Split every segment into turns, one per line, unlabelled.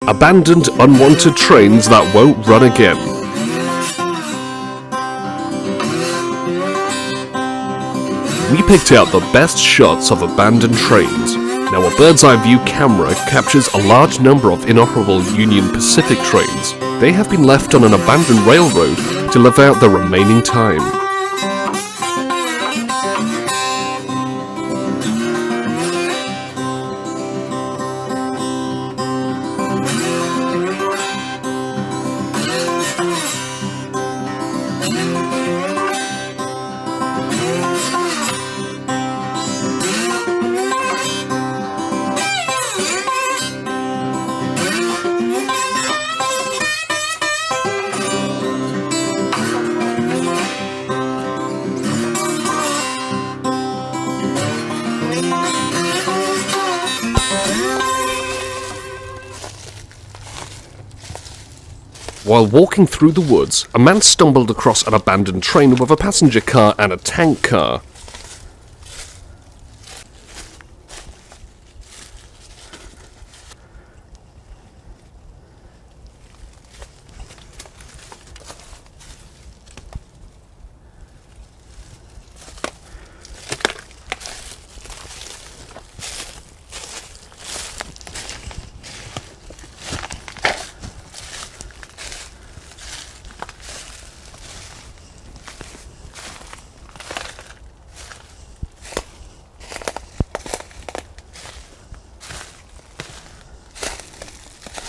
Abandoned, unwanted trains that won't run again. We picked out the best shots of abandoned trains. Now a bird's eye view camera captures a large number of inoperable Union Pacific trains. They have been left on an abandoned railroad to live out the remaining time. While walking through the woods, a man stumbled across an abandoned train with a passenger car and a tank car.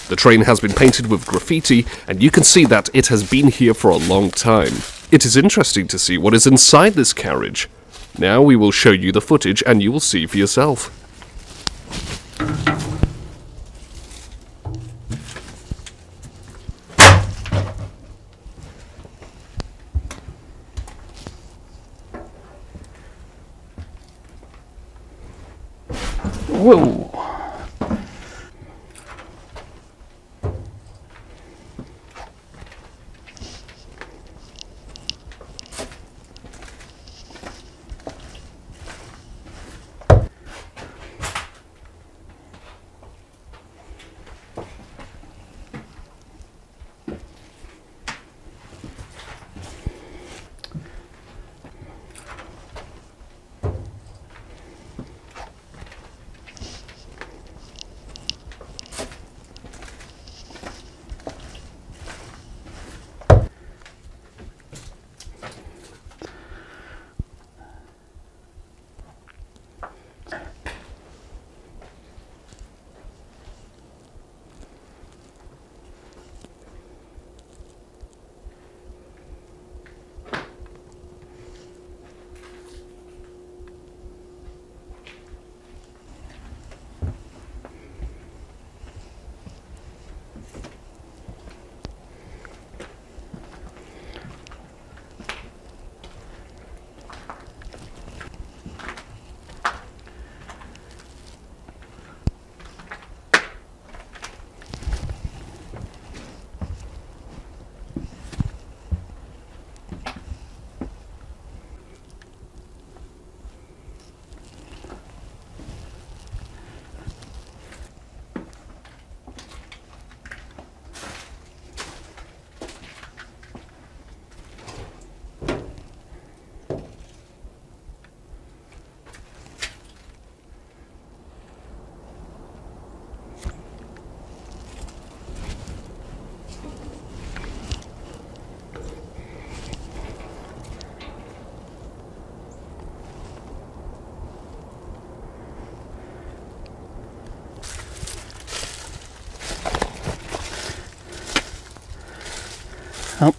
The train has been painted with graffiti, and you can see that it has been here for a long time. It is interesting to see what is inside this carriage. Now we will show you the footage and you will see for yourself.
Whoa! Oh.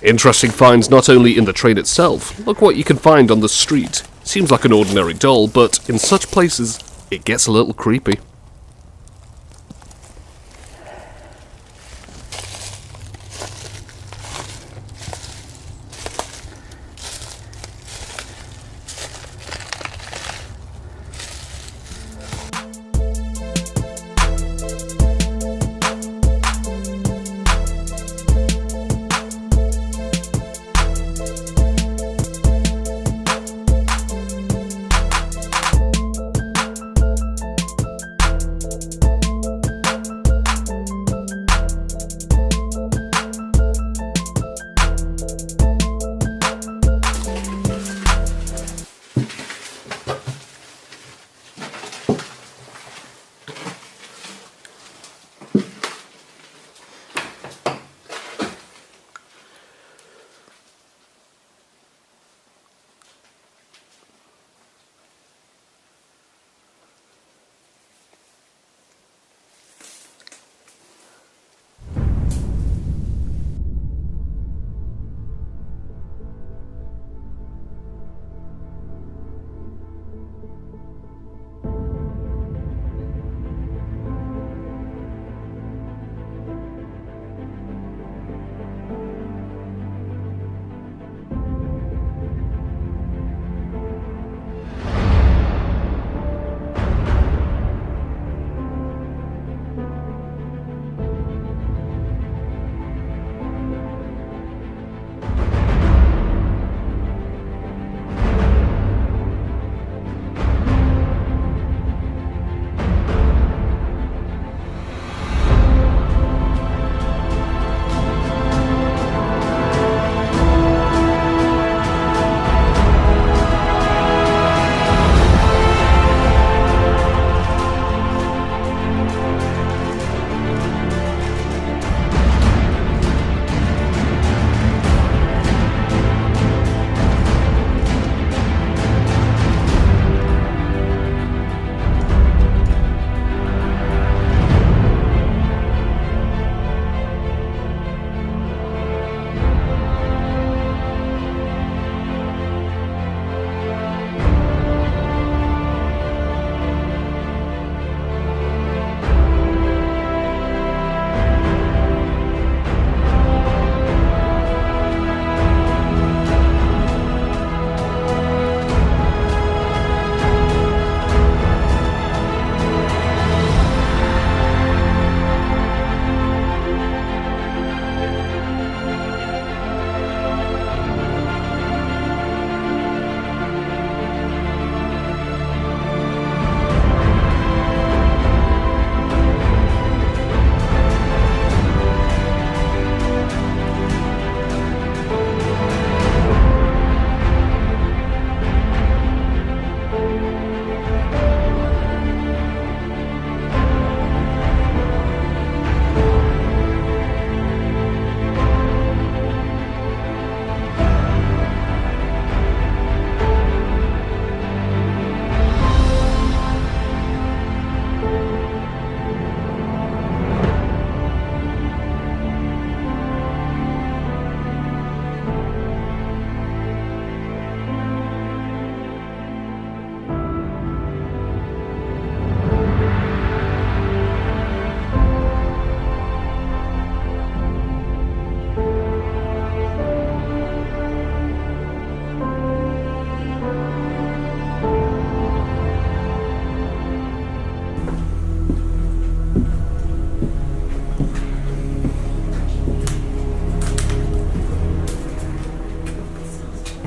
Interesting finds not only in the train itself, look what you can find on the street. Seems like an ordinary doll, but in such places, it gets a little creepy.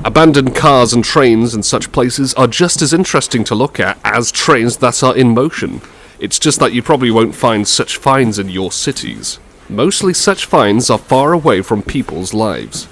Abandoned cars and trains in such places are just as interesting to look at as trains that are in motion. It's just that you probably won't find such finds in your cities. Mostly such finds are far away from people's lives.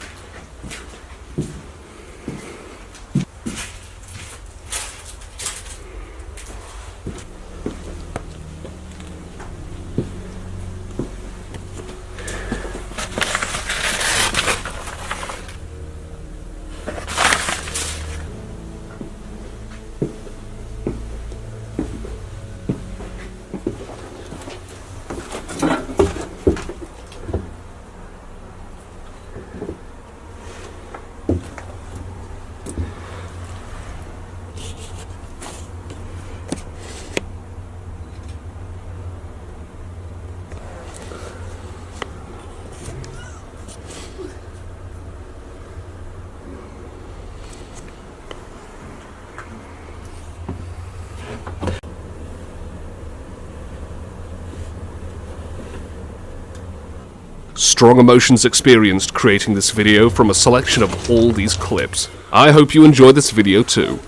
Strong emotions experienced creating this video from a selection of all these clips. I hope you enjoyed this video too.